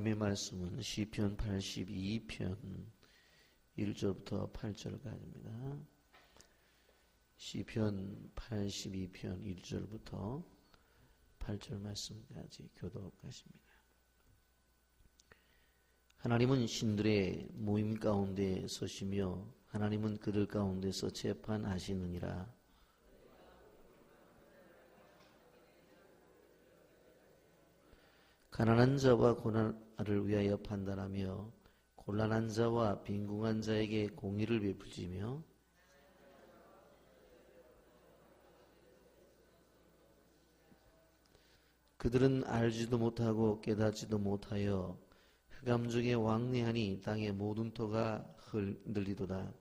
하나님의 말씀은 시편 82편 1절부터 8절까지입니다. 시편 82편 1절부터 8절 말씀까지 교독하십니다. 하나님은 신들의 모임 가운데 서시며 하나님은 그들 가운데서 재판하시느니라. 가난한 자와 고난을 위하여 판단하며 곤란한 자와 빈궁한 자에게 공의를 베푸시며 그들은 알지도 못하고 깨닫지도 못하여 흑암 중에 왕래하니 땅의 모든 터가 흔들리도다.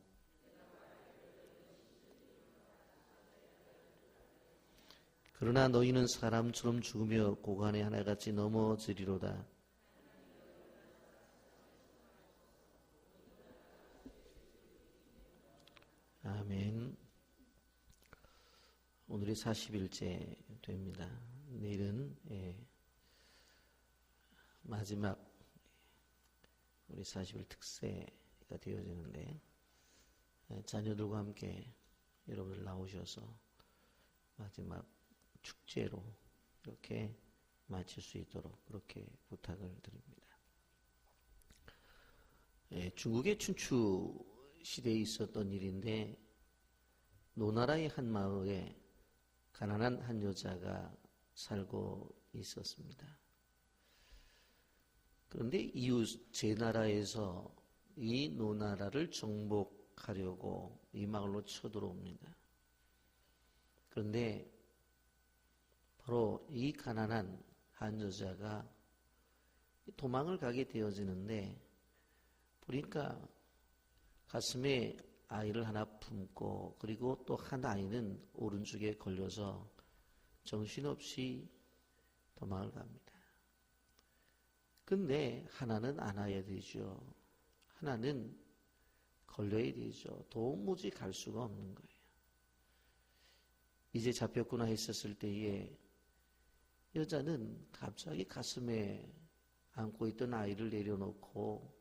그러나 너희는 사람처럼 죽으며 고간의 하나같이 넘어지리로다. 아멘. 오늘이 40일째 됩니다. 내일은 마지막 우리 40일 특세가 되어지는데 자녀들과 함께 여러분들 나오셔서 마지막 축제로 이렇게 마칠 수 있도록 그렇게 부탁을 드립니다. 중국의 춘추 시대에 있었던 일인데 노나라의 한 마을에 가난한 한 여자가 살고 있었습니다. 그런데 이웃 제 나라에서 이 노나라를 정복하려고 이 마을로 쳐들어옵니다. 그런데 바로 이 가난한 한 여자가 도망을 가게 되어지는데 보니까 가슴에 아이를 하나 품고 그리고 또 한 아이는 오른쪽에 걸려서 정신없이 도망을 갑니다. 근데 하나는 안아야 되죠. 하나는 걸려야 되죠. 도무지 갈 수가 없는 거예요. 이제 잡혔구나 했었을 때에 여자는 갑자기 가슴에 안고 있던 아이를 내려놓고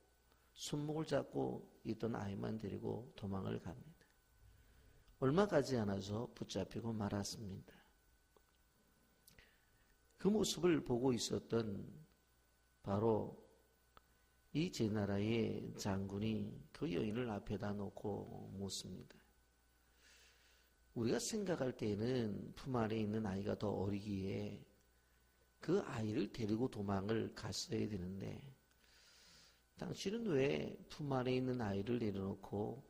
손목을 잡고 있던 아이만 데리고 도망을 갑니다. 얼마 가지 않아서 붙잡히고 말았습니다. 그 모습을 보고 있었던 바로 이 제 나라의 장군이 그 여인을 앞에다 놓고 묻습니다. 우리가 생각할 때에는 품 안에 있는 아이가 더 어리기에 그 아이를 데리고 도망을 갔어야 되는데 당신은 왜 품 안에 있는 아이를 내려놓고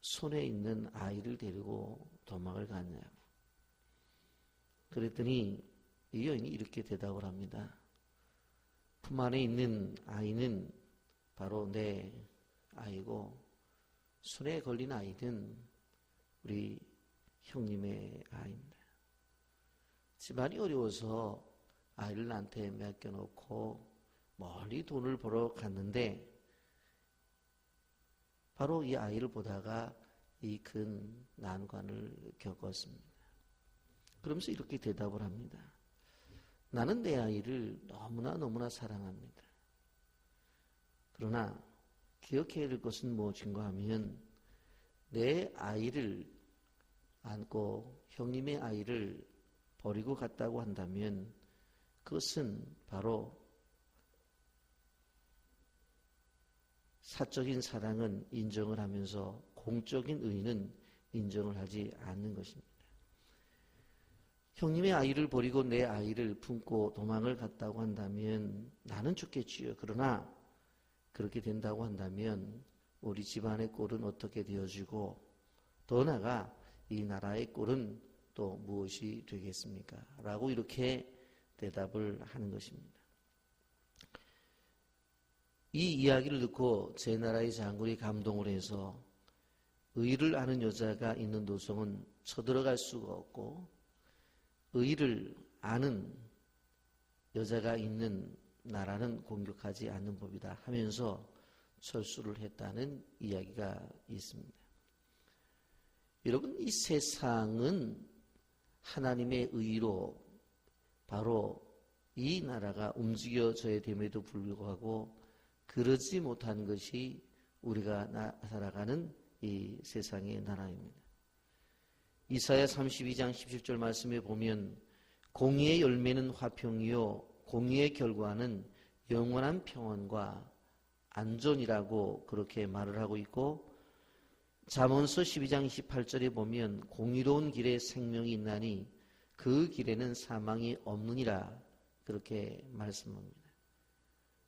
손에 있는 아이를 데리고 도망을 갔냐고. 그랬더니 이 여인이 이렇게 대답을 합니다. 품 안에 있는 아이는 바로 내 아이고 손에 걸린 아이는 우리 형님의 아이입니다. 집안이 어려워서 아이를 나한테 맡겨놓고 멀리 돈을 벌어 갔는데 바로 이 아이를 보다가 이 큰 난관을 겪었습니다. 그러면서 이렇게 대답을 합니다. 나는 내 아이를 너무나 사랑합니다. 그러나 기억해야 될 것은 무엇인가 하면 내 아이를 안고 형님의 아이를 버리고 갔다고 한다면 그것은 바로 사적인 사랑은 인정을 하면서 공적인 의는 인정을 하지 않는 것입니다. 형님의 아이를 버리고 내 아이를 품고 도망을 갔다고 한다면 나는 죽겠지요. 그러나 그렇게 된다고 한다면 우리 집안의 꼴은 어떻게 되어지고 더 나아가 이 나라의 꼴은 또 무엇이 되겠습니까? 라고 이렇게 대답을 하는 것입니다. 이 이야기를 듣고 제 나라의 장군이 감동을 해서 의를 아는 여자가 있는 도성은 쳐들어갈 수가 없고 의를 아는 여자가 있는 나라는 공격하지 않는 법이다 하면서 철수를 했다는 이야기가 있습니다. 여러분, 이 세상은 하나님의 의로 바로 이 나라가 움직여져야 됨에도 불구하고 그러지 못한 것이 우리가 살아가는 이 세상의 나라입니다. 이사야 32장 17절 말씀에 보면 공의의 열매는 화평이요 공의의 결과는 영원한 평안과 안전이라고 그렇게 말을 하고 있고, 잠언서 12장 28절에 보면 공의로운 길에 생명이 있나니 그 길에는 사망이 없느니라 그렇게 말씀합니다.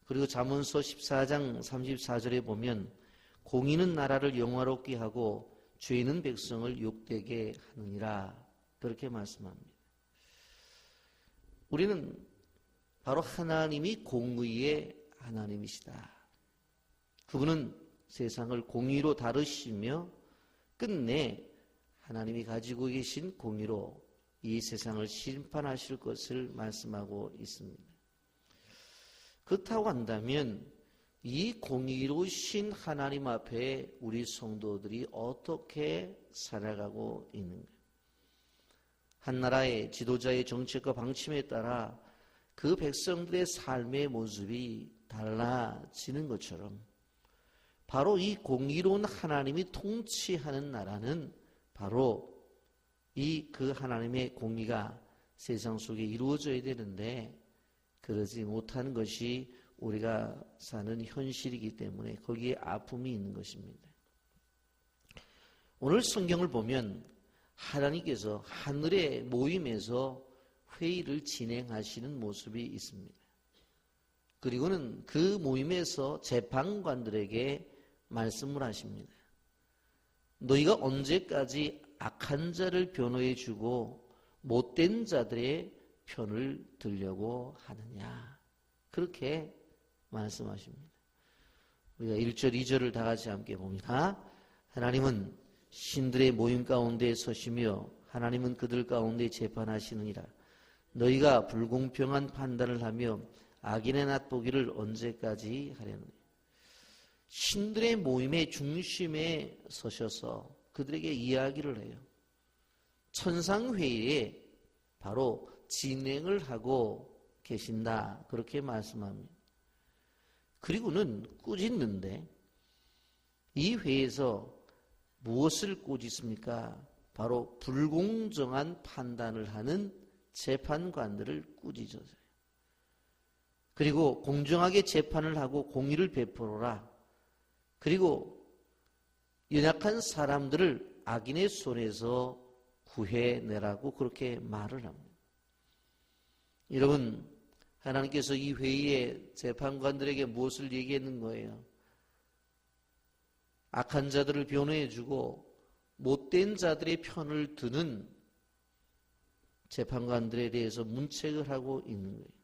그리고 잠언서 14장 34절에 보면 공의는 나라를 영화롭게 하고 죄는 백성을 욕되게 하느니라 그렇게 말씀합니다. 우리는 바로 하나님이 공의의 하나님이시다. 그분은 세상을 공의로 다루시며 끝내 하나님이 가지고 계신 공의로 이 세상을 심판하실 것을 말씀하고 있습니다. 그렇다고 한다면 이 공의로우신 하나님 앞에 우리 성도들이 어떻게 살아가고 있는가? 한 나라의 지도자의 정책과 방침에 따라 그 백성들의 삶의 모습이 달라지는 것처럼 바로 이 공의로운 하나님이 통치하는 나라는 바로 그 하나님의 공의가 세상 속에 이루어져야 되는데 그러지 못하는 것이 우리가 사는 현실이기 때문에 거기에 아픔이 있는 것입니다. 오늘 성경을 보면 하나님께서 하늘의 모임에서 회의를 진행하시는 모습이 있습니다. 그리고는 그 모임에서 재판관들에게 말씀을 하십니다. 너희가 언제까지 악한 자를 변호해 주고 못된 자들의 편을 들려고 하느냐, 그렇게 말씀하십니다. 우리가 1절 2절을 다 같이 함께 봅니다. 하나님은 신들의 모임 가운데 서시며 하나님은 그들 가운데 재판하시느니라. 너희가 불공평한 판단을 하며 악인의 낫보기를 언제까지 하려느냐. 신들의 모임의 중심에 서셔서 그들에게 이야기를 해요. 천상회의에 바로 진행을 하고 계신다 그렇게 말씀합니다. 그리고는 꾸짖는데 이 회의에서 무엇을 꾸짖습니까? 바로 불공정한 판단을 하는 재판관들을 꾸짖어요. 그리고 공정하게 재판을 하고 공의를 베풀어라. 그리고 연약한 사람들을 악인의 손에서 구해내라고 그렇게 말을 합니다. 여러분, 하나님께서 이 회의에 재판관들에게 무엇을 얘기했는 거예요? 악한 자들을 변호해주고 못된 자들의 편을 드는 재판관들에 대해서 문책을 하고 있는 거예요.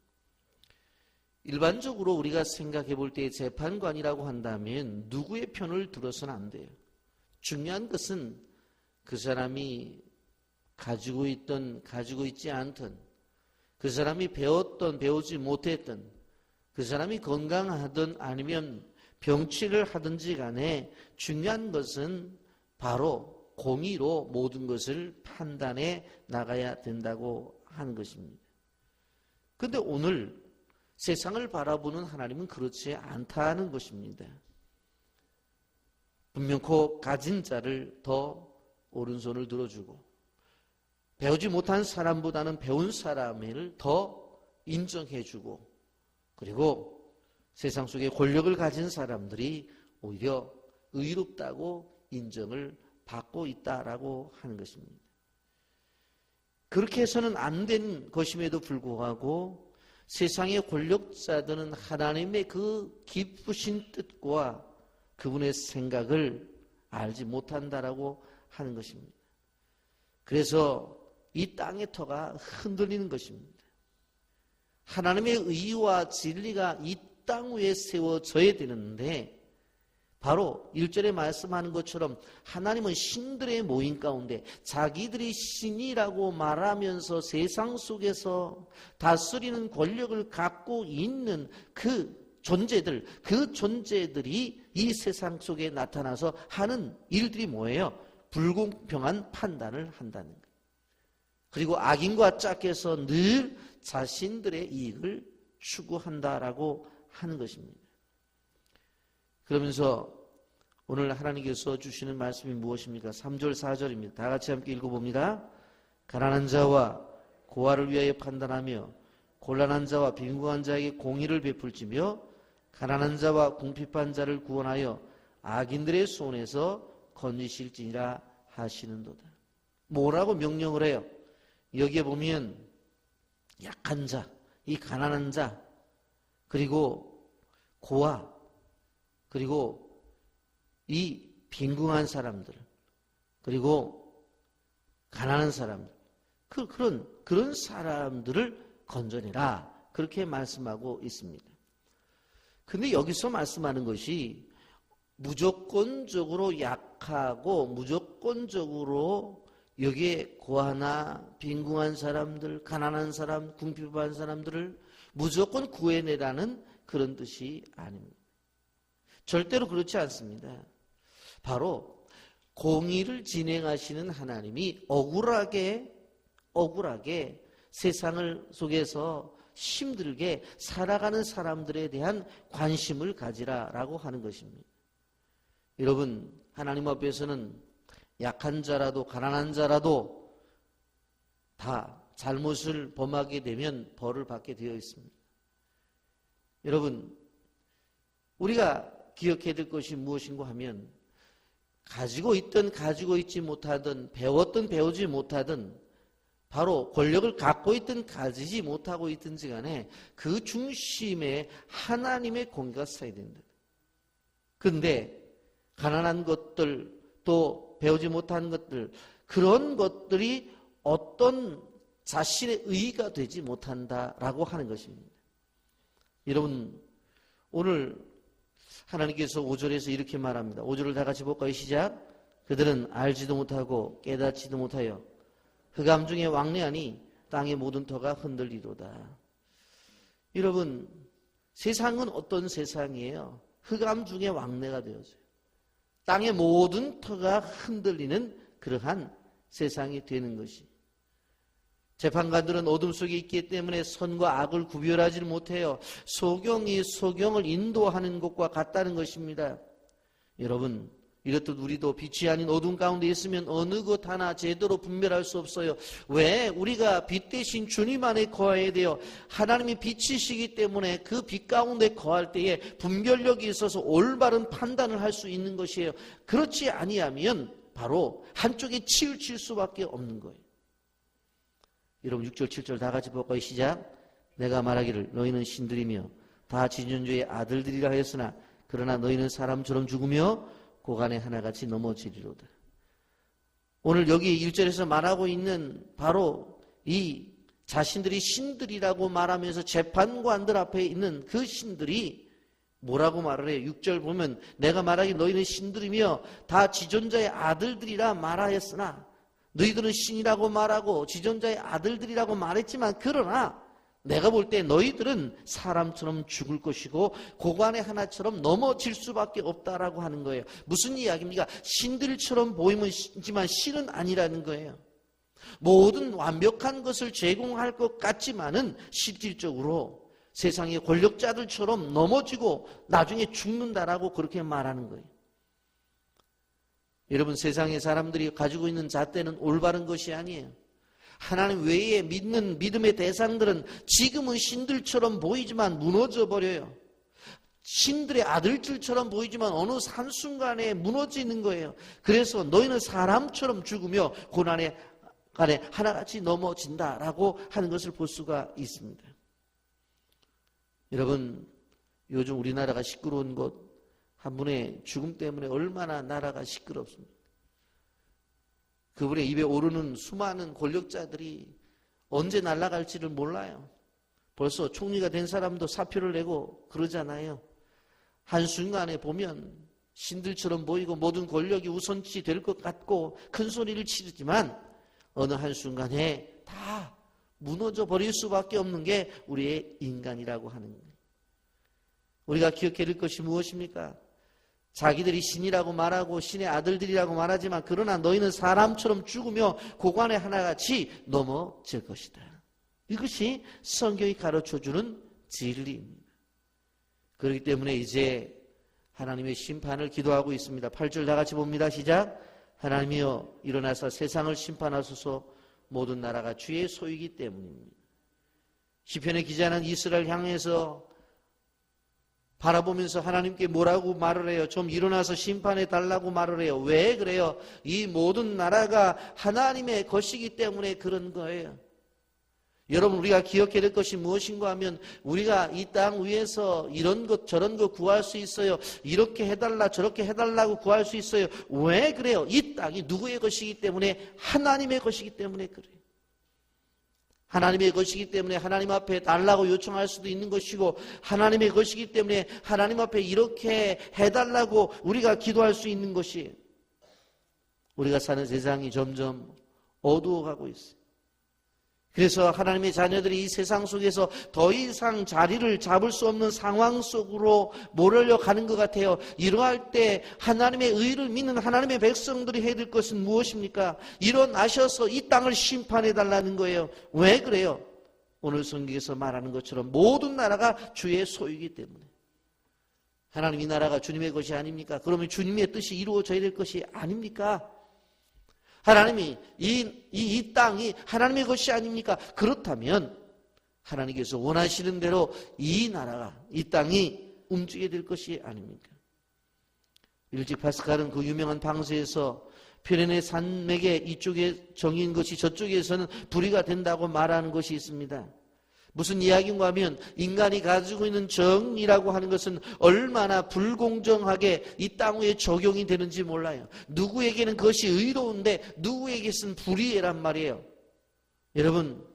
일반적으로 우리가 생각해 볼 때 재판관이라고 한다면 누구의 편을 들어서는 안 돼요. 중요한 것은 그 사람이 가지고 있던 가지고 있지 않던, 그 사람이 배웠던 배우지 못했던, 그 사람이 건강하든 아니면 병치를 하든지 간에 중요한 것은 바로 공의로 모든 것을 판단해 나가야 된다고 하는 것입니다. 그런데 오늘 세상을 바라보는 하나님은 그렇지 않다는 것입니다. 분명코 가진 자를 더 오른손을 들어주고 배우지 못한 사람보다는 배운 사람을 더 인정해주고, 그리고 세상 속에 권력을 가진 사람들이 오히려 의롭다고 인정을 받고 있다라고 하는 것입니다. 그렇게 해서는 안 된 것임에도 불구하고 세상의 권력자들은 하나님의 그 깊으신 뜻과 그분의 생각을 알지 못한다라고 하는 것입니다. 그래서 이 땅의 터가 흔들리는 것입니다. 하나님의 의와 진리가 이 땅 위에 세워져야 되는데 바로 1절에 말씀하는 것처럼 하나님은 신들의 모임 가운데 자기들이 신이라고 말하면서 세상 속에서 다스리는 권력을 갖고 있는 그 존재들이 이 세상 속에 나타나서 하는 일들이 뭐예요? 불공평한 판단을 한다는 거예요. 그리고 악인과 짝해서 늘 자신들의 이익을 추구한다라고 하는 것입니다. 그러면서 오늘 하나님께서 주시는 말씀이 무엇입니까? 3절 4절입니다. 다 같이 함께 읽어봅니다. 가난한 자와 고아를 위하여 판단하며 곤란한 자와 빈궁한 자에게 공의를 베풀지며 가난한 자와 궁핍한 자를 구원하여 악인들의 손에서 건지실지니라 하시는도다. 뭐라고 명령을 해요? 여기에 보면 약한 자, 이 가난한 자, 그리고 고아, 그리고 이 빈궁한 사람들, 그리고 가난한 사람들, 그런 사람들을 건져내라. 그렇게 말씀하고 있습니다. 근데 여기서 말씀하는 것이 무조건적으로 약하고 무조건적으로 여기에 고아나 빈궁한 사람들, 가난한 사람, 궁핍한 사람들을 무조건 구해내라는 그런 뜻이 아닙니다. 절대로 그렇지 않습니다. 바로 공의를 진행하시는 하나님이 억울하게 세상을 속에서 힘들게 살아가는 사람들에 대한 관심을 가지라라고 하는 것입니다. 여러분, 하나님 앞에서는 약한 자라도 가난한 자라도 다 잘못을 범하게 되면 벌을 받게 되어 있습니다. 여러분, 우리가 기억해야 될 것이 무엇인가 하면 가지고 있든 가지고 있지 못하든 배웠든 배우지 못하든 바로 권력을 갖고 있든 가지지 못하고 있든지 간에 그 중심에 하나님의 공의가 서야 된다. 그런데 가난한 것들 또 배우지 못한 것들 그런 것들이 어떤 자신의 의의가 되지 못한다라고 하는 것입니다. 여러분, 오늘 하나님께서 5절에서 이렇게 말합니다. 5절을 다 같이 볼까요? 시작. 그들은 알지도 못하고 깨닫지도 못하여 흑암 중에 왕래하니 땅의 모든 터가 흔들리로다. 여러분, 세상은 어떤 세상이에요? 흑암 중에 왕래가 되어져요. 땅의 모든 터가 흔들리는 그러한 세상이 되는 것이. 재판관들은 어둠 속에 있기 때문에 선과 악을 구별하지를 못해요. 소경이 소경을 인도하는 것과 같다는 것입니다. 여러분, 이렇듯 우리도 빛이 아닌 어둠 가운데 있으면 어느 것 하나 제대로 분별할 수 없어요. 왜? 우리가 빛 대신 주님 안에 거해야 돼요. 하나님이 빛이시기 때문에 그 빛 가운데 거할 때에 분별력이 있어서 올바른 판단을 할 수 있는 것이에요. 그렇지 아니하면 바로 한쪽에 치우칠 수밖에 없는 거예요. 여러분, 6절 7절 다 같이 볼까요? 시작. 내가 말하기를 너희는 신들이며 다 지존주의 아들들이라 하였으나 그러나 너희는 사람처럼 죽으며 고간에 하나같이 넘어지리로다. 오늘 여기 1절에서 말하고 있는 바로 이 자신들이 신들이라고 말하면서 재판관들 앞에 있는 그 신들이 뭐라고 말을 해요? 6절 보면 내가 말하기 너희는 신들이며 다 지존자의 아들들이라 말하였으나 너희들은 신이라고 말하고 지존자의 아들들이라고 말했지만 그러나 내가 볼 때 너희들은 사람처럼 죽을 것이고 고관의 하나처럼 넘어질 수밖에 없다라고 하는 거예요. 무슨 이야기입니까? 신들처럼 보이지만 신은 아니라는 거예요. 모든 완벽한 것을 제공할 것 같지만은 실질적으로 세상의 권력자들처럼 넘어지고 나중에 죽는다라고 그렇게 말하는 거예요. 여러분, 세상의 사람들이 가지고 있는 잣대는 올바른 것이 아니에요. 하나님 외에 믿는 믿음의 대상들은 지금은 신들처럼 보이지만 무너져 버려요. 신들의 아들들처럼 보이지만 어느 한순간에 무너지는 거예요. 그래서 너희는 사람처럼 죽으며 고난의 간에 하나같이 넘어진다라고 하는 것을 볼 수가 있습니다. 여러분, 요즘 우리나라가 시끄러운 것 한 분의 죽음 때문에 얼마나 나라가 시끄럽습니다. 그분의 입에 오르는 수많은 권력자들이 언제 날아갈지를 몰라요. 벌써 총리가 된 사람도 사표를 내고 그러잖아요. 한순간에 보면 신들처럼 보이고 모든 권력이 우선시 될 것 같고 큰 소리를 치르지만 어느 한순간에 다 무너져 버릴 수밖에 없는 게 우리의 인간이라고 하는 거예요. 우리가 기억해야 될 것이 무엇입니까? 자기들이 신이라고 말하고 신의 아들들이라고 말하지만 그러나 너희는 사람처럼 죽으며 고관에 하나같이 넘어질 것이다. 이것이 성경이 가르쳐주는 진리입니다. 그렇기 때문에 이제 하나님의 심판을 기도하고 있습니다. 8절 다 같이 봅니다. 시작. 하나님이여 일어나서 세상을 심판하소서. 모든 나라가 주의 소유이기 때문입니다. 시편의 기자는 이스라엘 향해서 바라보면서 하나님께 뭐라고 말을 해요? 좀 일어나서 심판해 달라고 말을 해요. 왜 그래요? 이 모든 나라가 하나님의 것이기 때문에 그런 거예요. 여러분, 우리가 기억해야 될 것이 무엇인가 하면 우리가 이 땅 위에서 이런 것 저런 것 구할 수 있어요. 이렇게 해달라 저렇게 해달라고 구할 수 있어요. 왜 그래요? 이 땅이 누구의 것이기 때문에? 하나님의 것이기 때문에 그래요. 하나님의 것이기 때문에 하나님 앞에 달라고 요청할 수도 있는 것이고, 하나님의 것이기 때문에 하나님 앞에 이렇게 해달라고 우리가 기도할 수 있는 것이에요. 우리가 사는 세상이 점점 어두워가고 있어요. 그래서 하나님의 자녀들이 이 세상 속에서 더 이상 자리를 잡을 수 없는 상황 속으로 몰려 가는 것 같아요. 이러할 때 하나님의 의를 믿는 하나님의 백성들이 해야 될 것은 무엇입니까? 일어나셔서 이 땅을 심판해 달라는 거예요. 왜 그래요? 오늘 성경에서 말하는 것처럼 모든 나라가 주의 소유이기 때문에. 하나님 이 나라가 주님의 것이 아닙니까? 그러면 주님의 뜻이 이루어져야 될 것이 아닙니까? 하나님이 이 땅이 하나님의 것이 아닙니까? 그렇다면 하나님께서 원하시는 대로 이 나라가, 이 땅이 움직이게 될 것이 아닙니까? 일찍 파스칼은 그 유명한 방서에서 피레네 산맥의 이쪽에 정인 것이 저쪽에서는 불의가 된다고 말하는 것이 있습니다. 무슨 이야기인가 하면 인간이 가지고 있는 정의라고 하는 것은 얼마나 불공정하게 이 땅 위에 적용이 되는지 몰라요. 누구에게는 그것이 의로운데 누구에게는 불의란 말이에요. 여러분,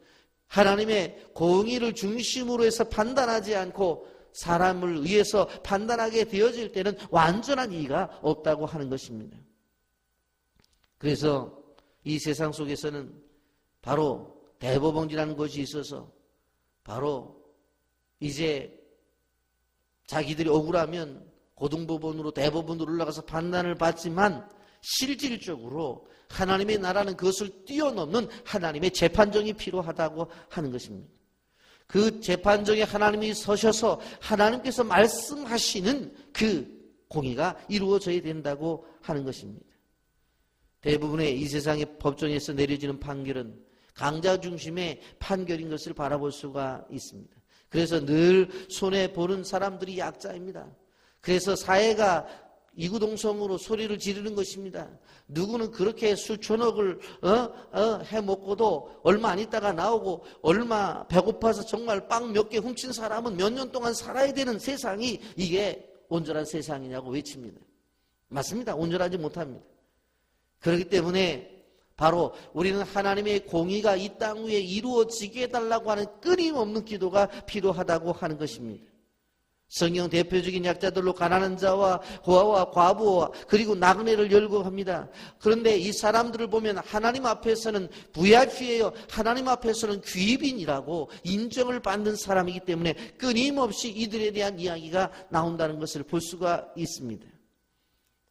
하나님의 공의를 중심으로 해서 판단하지 않고 사람을 의해서 판단하게 되어질 때는 완전한 이의가 없다고 하는 것입니다. 그래서 이 세상 속에서는 바로 대법원이라는 것이 있어서 바로 이제 자기들이 억울하면 고등법원으로 대법원으로 올라가서 판단을 받지만 실질적으로 하나님의 나라는 그것을 뛰어넘는 하나님의 재판정이 필요하다고 하는 것입니다. 그 재판정에 하나님이 서셔서 하나님께서 말씀하시는 그 공의가 이루어져야 된다고 하는 것입니다. 대부분의 이 세상의 법정에서 내려지는 판결은 강자 중심의 판결인 것을 바라볼 수가 있습니다. 그래서 늘 손해보는 사람들이 약자입니다. 그래서 사회가 이구동성으로 소리를 지르는 것입니다. 누구는 그렇게 수천억을 해먹고도 얼마 안 있다가 나오고, 얼마 배고파서 정말 빵 몇 개 훔친 사람은 몇 년 동안 살아야 되는 세상이 이게 온전한 세상이냐고 외칩니다. 맞습니다. 온전하지 못합니다. 그렇기 때문에 바로 우리는 하나님의 공의가 이 땅 위에 이루어지게 해달라고 하는 끊임없는 기도가 필요하다고 하는 것입니다. 성경 대표적인 약자들로 가난한 자와 고아와 과부와 그리고 나그네를 열거합니다. 그런데 이 사람들을 보면 하나님 앞에서는 VIP예요. 하나님 앞에서는 귀빈이라고 인정을 받는 사람이기 때문에 끊임없이 이들에 대한 이야기가 나온다는 것을 볼 수가 있습니다.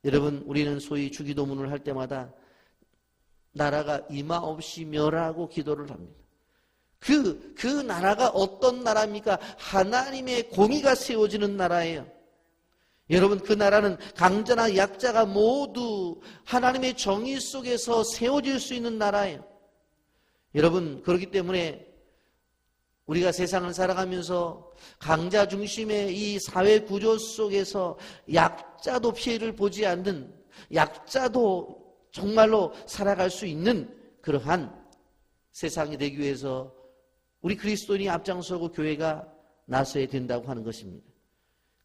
여러분, 우리는 소위 주기도문을 할 때마다 나라가 이마 없이 멸하고 기도를 합니다. 그 나라가 어떤 나라입니까? 하나님의 공의가 세워지는 나라예요. 여러분, 그 나라는 강자나 약자가 모두 하나님의 정의 속에서 세워질 수 있는 나라예요. 여러분, 그렇기 때문에 우리가 세상을 살아가면서 강자 중심의 이 사회 구조 속에서 약자도 피해를 보지 않는, 약자도 정말로 살아갈 수 있는 그러한 세상이 되기 위해서 우리 그리스도인이 앞장서고 교회가 나서야 된다고 하는 것입니다.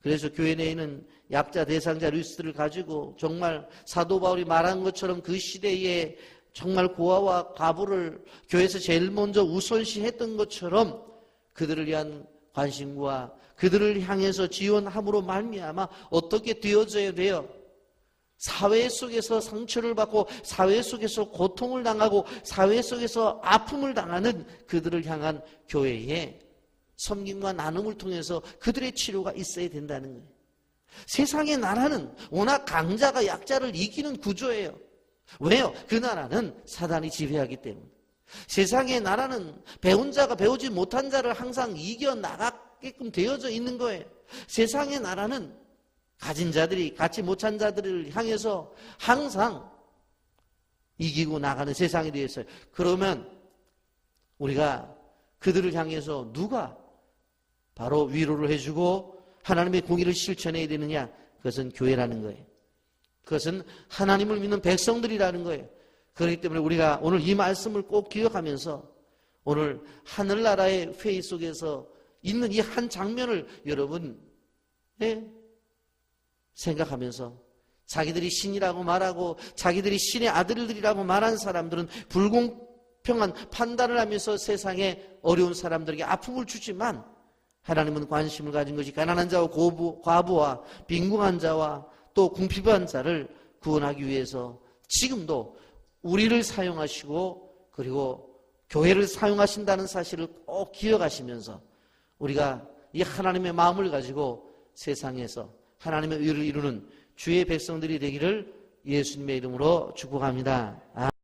그래서 교회 내에는 약자 대상자 리스트를 가지고 정말 사도 바울이 말한 것처럼 그 시대에 정말 고아와 과부를 교회에서 제일 먼저 우선시했던 것처럼 그들을 위한 관심과 그들을 향해서 지원함으로 말미암아 어떻게 되어져야 돼요? 사회 속에서 상처를 받고 사회 속에서 고통을 당하고 사회 속에서 아픔을 당하는 그들을 향한 교회의 섬김과 나눔을 통해서 그들의 치료가 있어야 된다는 거예요. 세상의 나라는 워낙 강자가 약자를 이기는 구조예요. 왜요? 그 나라는 사단이 지배하기 때문에. 세상의 나라는 배운 자가 배우지 못한 자를 항상 이겨나가게끔 되어져 있는 거예요. 세상의 나라는 가진 자들이 갖지 못한 자들을 향해서 항상 이기고 나가는 세상이 되었어요. 그러면 우리가 그들을 향해서 누가 바로 위로를 해주고 하나님의 공의를 실천해야 되느냐? 그것은 교회라는 거예요. 그것은 하나님을 믿는 백성들이라는 거예요. 그렇기 때문에 우리가 오늘 이 말씀을 꼭 기억하면서 오늘 하늘나라의 회의 속에서 있는 이 한 장면을 여러분 생각하면서 자기들이 신이라고 말하고 자기들이 신의 아들들이라고 말한 사람들은 불공평한 판단을 하면서 세상에 어려운 사람들에게 아픔을 주지만 하나님은 관심을 가진 것이 가난한 자와 과부와 빈궁한 자와 또 궁핍한 자를 구원하기 위해서 지금도 우리를 사용하시고 그리고 교회를 사용하신다는 사실을 꼭 기억하시면서 우리가 이 하나님의 마음을 가지고 세상에서 하나님의 의를 이루는 주의 백성들이 되기를 예수님의 이름으로 축복합니다.